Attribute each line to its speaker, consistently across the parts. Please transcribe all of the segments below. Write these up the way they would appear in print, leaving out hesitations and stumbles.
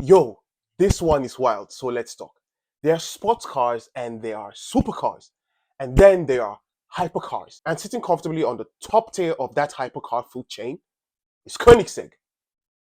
Speaker 1: Yo, this one is wild, so let's talk. There are sports cars and there are supercars, and then there are hypercars. And sitting comfortably on the top tier of that hypercar food chain is Koenigsegg,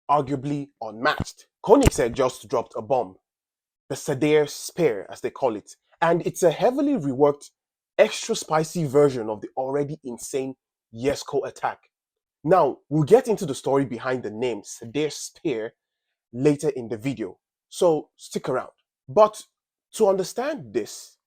Speaker 1: arguably unmatched. Koenigsegg just dropped a bomb, the SadairsSpear, as they call it, and it's a heavily reworked, extra spicy version of the already insane Jesko attack. Now, we'll get into the story behind the name SadairsSpear later in the video, so stick around. But to understand this,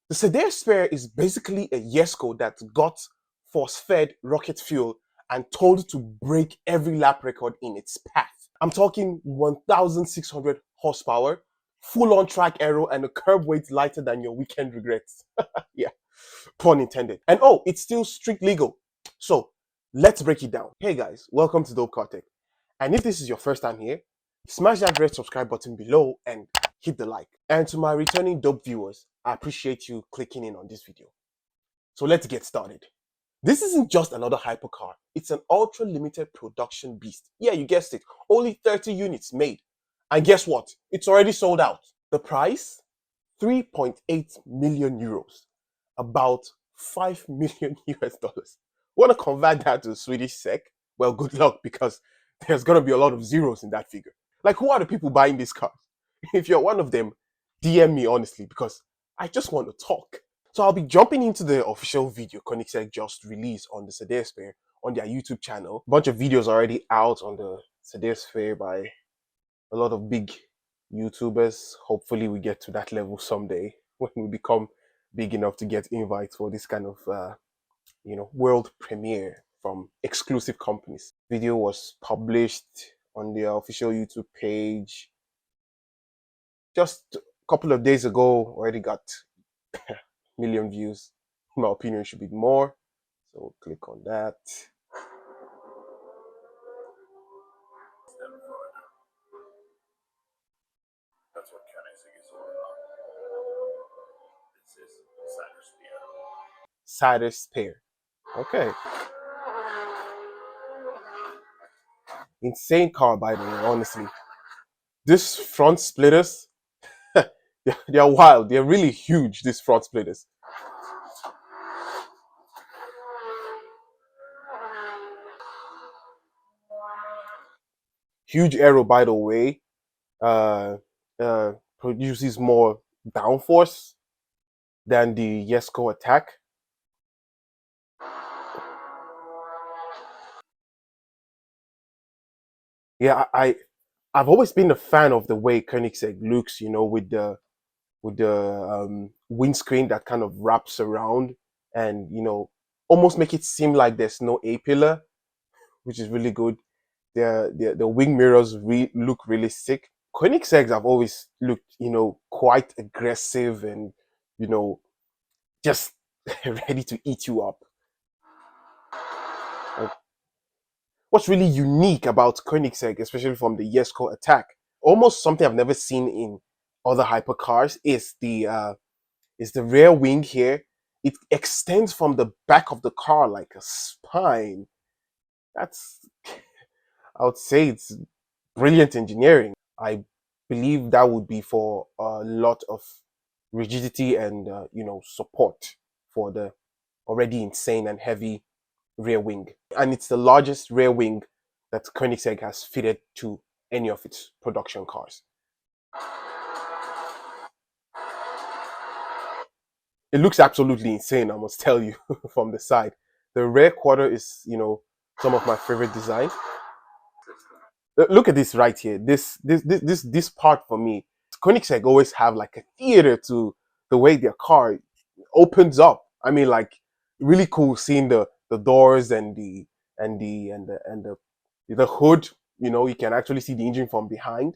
Speaker 1: the SadairsSpear is basically a Jesko that got force-fed rocket fuel and told to break every lap record in its path. I'm talking 1,600 horsepower, full-on track aero, and a curb weight lighter than your weekend regrets. Yeah, pun intended. And oh, it's still street legal. So let's break it down. Hey guys, welcome to Dope Car Tech. And if this is your first time here, smash that red subscribe button below and hit the like. And to my returning dope viewers, I appreciate you clicking in on this video. So let's get started. This isn't just another hypercar, it's an ultra limited production beast. Yeah, you guessed it, only 30 units made. And guess what? It's already sold out. The price? 3.8 million euros, about 5 million US dollars. Want to convert that to Swedish SEK? Well, good luck, because there's going to be a lot of zeros in that figure. Like, who are the people buying these cars? If you're one of them, DM me honestly, because I just want to talk. So I'll be jumping into the official video Koenigsegg just released on the SadairsSpear on their YouTube channel. A bunch of videos already out on the SadairsSpear by a lot of big YouTubers. Hopefully we get to that level someday when we become big enough to get invites for this kind of world premiere from exclusive companies. Video was published on their official YouTube page just a couple of days ago. Already got a million views. In my opinion, it should be more. So click on that. That's what Koenigsegg is all about. This is SadairsSpear. Okay. Insane car, by the way, honestly. These front splitters, they're wild. They're really huge, these front splitters. Huge aero, by the way. Produces more downforce than the Jesko attack. Yeah, I've always been a fan of the way Koenigsegg looks, with the windscreen that kind of wraps around and almost make it seem like there's no A pillar, which is really good. The wing mirrors look really sick. Koenigsegg's have always looked, quite aggressive and, just ready to eat you up. What's really unique about Koenigsegg, especially from the Jesko attack, almost something I've never seen in other hypercars, is the rear wing here. It extends from the back of the car like a spine. That's, I would say, it's brilliant engineering. I believe that would be for a lot of rigidity and support for the already insane and heavy rear wing. And it's the largest rear wing that Koenigsegg has fitted to any of its production cars. It looks absolutely insane, I must tell you, from the side. The rear quarter is, some of my favorite design. Look at this right here. This part for me. Koenigsegg always have like a theater to the way their car opens up. I mean, like, really cool seeing the doors and the hood. You can actually see the engine from behind,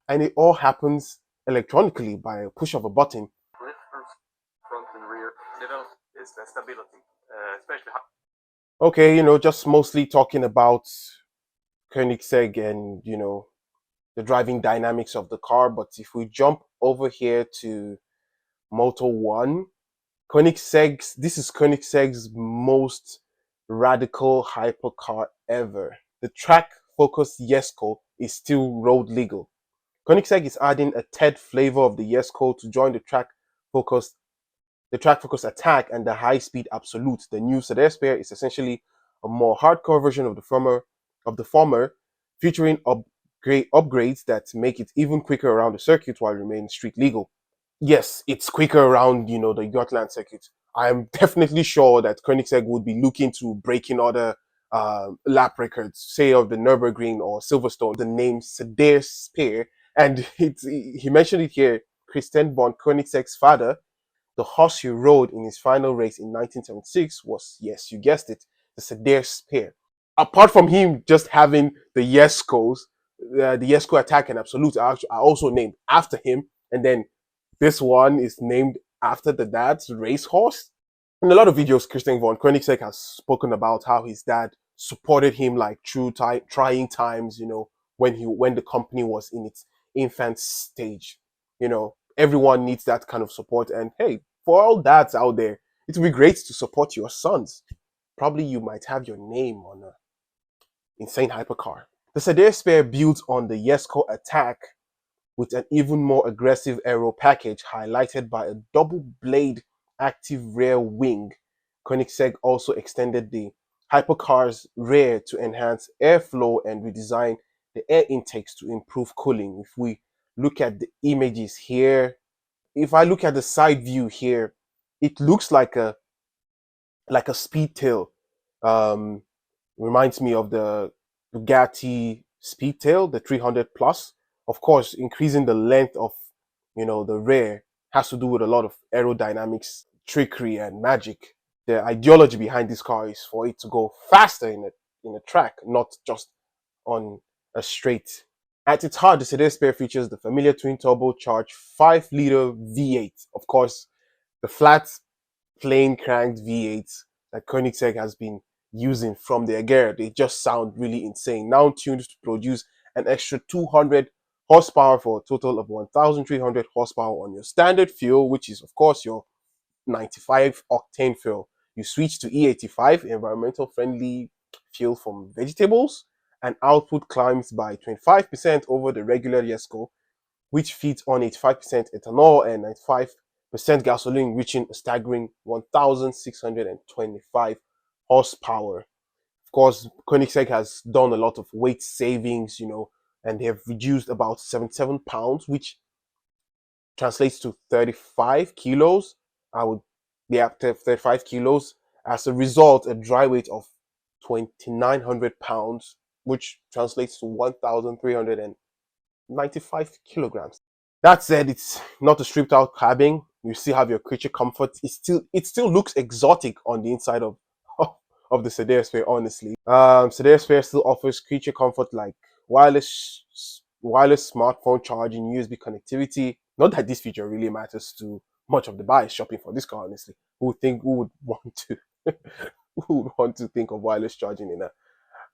Speaker 1: and it all happens electronically by a push of a button. Front and rear is the stability, especially. Okay, just mostly talking about Koenigsegg and the driving dynamics of the car. But if we jump over here to Moto 1, this is Koenigsegg's most radical hypercar ever. The track focused Jesko is still road legal. Koenigsegg is adding a third flavor of the yes code to join the track focused attack and the high speed absolute. The new SadairsSpear is essentially a more hardcore version of the former, featuring upgrades that make it even quicker around the circuit while remaining street legal. Yes, it's quicker around, the Gotland circuit. I'm definitely sure that Koenigsegg would be looking to breaking other lap records, say of the Nürburgring or Silverstone. The name SadairsSpear, and he mentioned it here. Christian von Koenigsegg's father, the horse he rode in his final race in 1976, was, yes, you guessed it, the SadairsSpear. Apart from him just having the Yescos, the Yesco attack and absolute are also named after him, and then this one is named after the dad's racehorse. In a lot of videos, Christian von Koenigsegg has spoken about how his dad supported him like through trying times, when the company was in its infant stage. Everyone needs that kind of support. And hey, for all dads out there, it would be great to support your sons. Probably you might have your name on a insane hypercar. The SadairsSpear builds on the Yesco attack with an even more aggressive aero package highlighted by a double blade active rear wing. Koenigsegg also extended the hypercar's rear to enhance airflow and redesign the air intakes to improve cooling. If we look at the images here, if I look at the side view here, it looks like a speedtail. Reminds me of the Bugatti Speedtail, the 300 plus. Of course, increasing the length of the rear has to do with a lot of aerodynamics, trickery, and magic. The ideology behind this car is for it to go faster in a track, not just on a straight. At its heart, the SadairsSpear features the familiar twin turbocharged 5-liter V8. Of course, the flat plain cranked V8s that Koenigsegg has been using from their gear. They just sound really insane. Now tuned to produce an extra 200 horsepower for a total of 1,300 horsepower on your standard fuel, which is of course your 95 octane fuel. You switch to E85, environmental friendly fuel from vegetables, and output climbs by 25% over the regular Yesco, which feeds on 85% ethanol and 95% gasoline, reaching a staggering 1,625 horsepower. Of course, Koenigsegg has done a lot of weight savings, and they have reduced about 77 pounds, which translates to 35 kilos. I would, yeah, 35 kilos. As a result, a dry weight of 2,900 pounds, which translates to 1,395 kilograms. That said, it's not a stripped out cabin. You still have your creature comfort. It still looks exotic on the inside of of the SadairsSpear, honestly. SadairsSpear still offers creature comfort like wireless smartphone charging, USB connectivity. Not that this feature really matters to much of the buyers shopping for this car, honestly. Who would want to who would want to think of wireless charging in a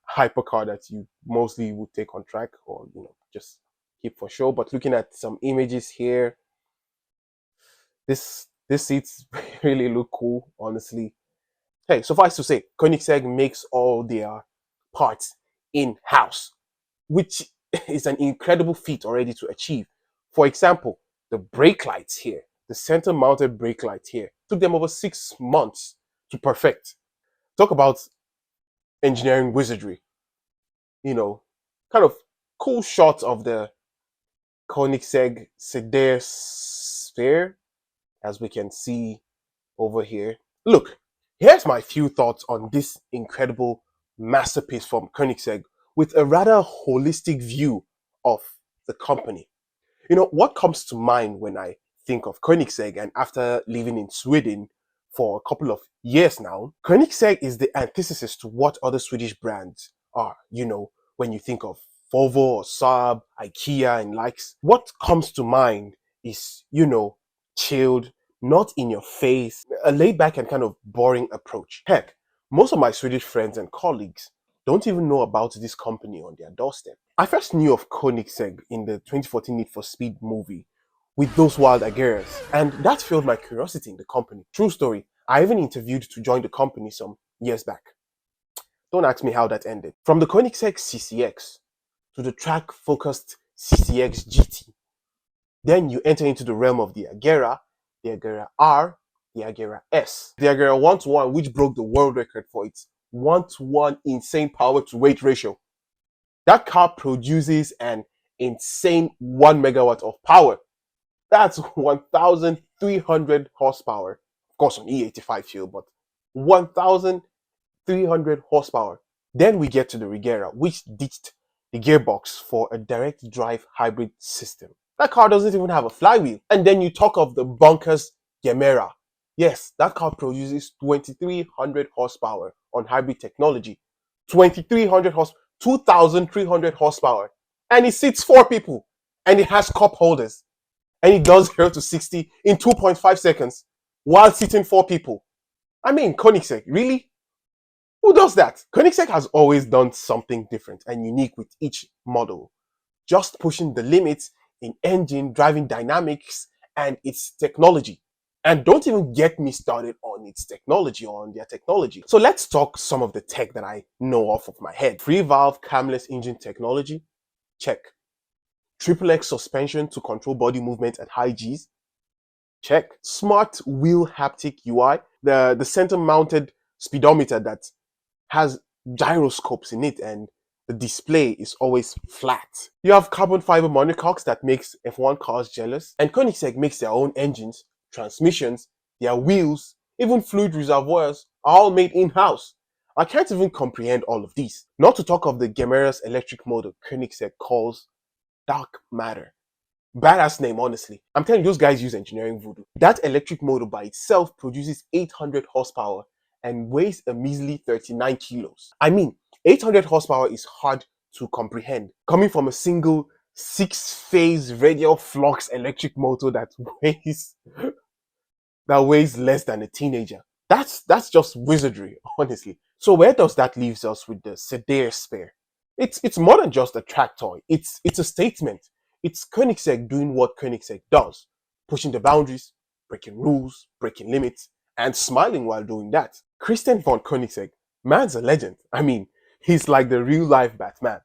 Speaker 1: hypercar that you mostly would take on track or just keep for show. But looking at some images here, this seats really look cool, honestly. Hey, suffice to say, Koenigsegg makes all their parts in-house, which is an incredible feat already to achieve. For example, the brake lights here, the center-mounted brake light here, took them over 6 months to perfect. Talk about engineering wizardry. Kind of cool shots of the Koenigsegg Sadair, as we can see over here. Look, here's my few thoughts on this incredible masterpiece from Koenigsegg with a rather holistic view of the company. What comes to mind when I think of Koenigsegg, and after living in Sweden for a couple of years now, Koenigsegg is the antithesis to what other Swedish brands are. When you think of Volvo or Saab, IKEA and likes, what comes to mind is, chilled, not in your face, a laid back and kind of boring approach. Heck, most of my Swedish friends and colleagues don't even know about this company on their doorstep. I first knew of Koenigsegg in the 2014 Need for Speed movie with those wild Aguirres, and that fueled my curiosity in the company. True story, I even interviewed to join the company some years back. Don't ask me how that ended. From the Koenigsegg CCX to the track-focused CCX GT, Then you enter into the realm of the Agera R, the Agera S. The Agera 1:1, which broke the world record for its 1:1 insane power to weight ratio. That car produces an insane 1 megawatt of power. That's 1,300 horsepower. Of course, on E85 fuel, but 1,300 horsepower. Then we get to the Regera, which ditched the gearbox for a direct drive hybrid system. That car doesn't even have a flywheel. And then you talk of the bonkers Gemera. Yes, that car produces 2,300 horsepower on hybrid technology. 2,300 horsepower, 2,300 horsepower. And it seats 4 people. And it has cup holders. And it does 0 to 60 in 2.5 seconds while seating 4 people. I mean, Koenigsegg, really? Who does that? Koenigsegg has always done something different and unique with each model, just pushing the limits in engine, driving dynamics, and its technology. And don't even get me started on its technology or on their technology. So let's talk some of the tech that I know off of my head. Free valve camless engine technology, check. Triple X suspension to control body movement at high Gs, check. Smart wheel haptic UI, the center mounted speedometer that has gyroscopes in it and the display is always flat. You have carbon fiber monocoques that makes F1 cars jealous. And Koenigsegg makes their own engines, transmissions, their wheels, even fluid reservoirs are all made in-house. I can't even comprehend all of these. Not to talk of the Gemera's electric motor Koenigsegg calls dark matter. Badass name, honestly. I'm telling you, those guys use engineering voodoo. That electric motor by itself produces 800 horsepower and weighs a measly 39 kilos. I mean, 800 horsepower is hard to comprehend. Coming from a single 6-phase radial flux electric motor that weighs less than a teenager. That's just wizardry, honestly. So where does that leave us with the SadairsSpear? It's more than just a track toy. It's a statement. It's Koenigsegg doing what Koenigsegg does, pushing the boundaries, breaking rules, breaking limits, and smiling while doing that. Christian von Koenigsegg, man's a legend. I mean, he's like the real life Batman,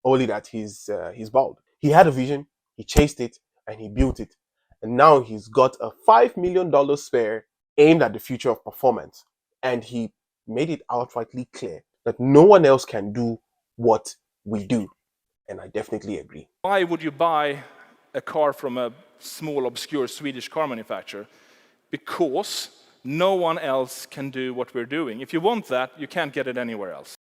Speaker 1: only that he's bald. He had a vision, he chased it, and he built it. And now he's got a $5 million spare aimed at the future of performance. And he made it outrightly clear that no one else can do what we do. And I definitely agree.
Speaker 2: Why would you buy a car from a small, obscure Swedish car manufacturer? Because no one else can do what we're doing. If you want that, you can't get it anywhere else.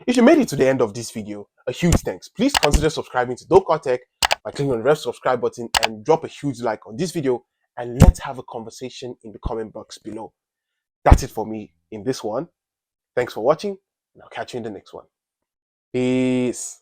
Speaker 1: If you made it to the end of this video, a huge thanks. Please consider subscribing to Dope Car Tech by clicking on the red subscribe button and drop a huge like on this video, and let's have a conversation in the comment box below. That's it for me in this one. Thanks for watching, and I'll catch you in the next one. Peace.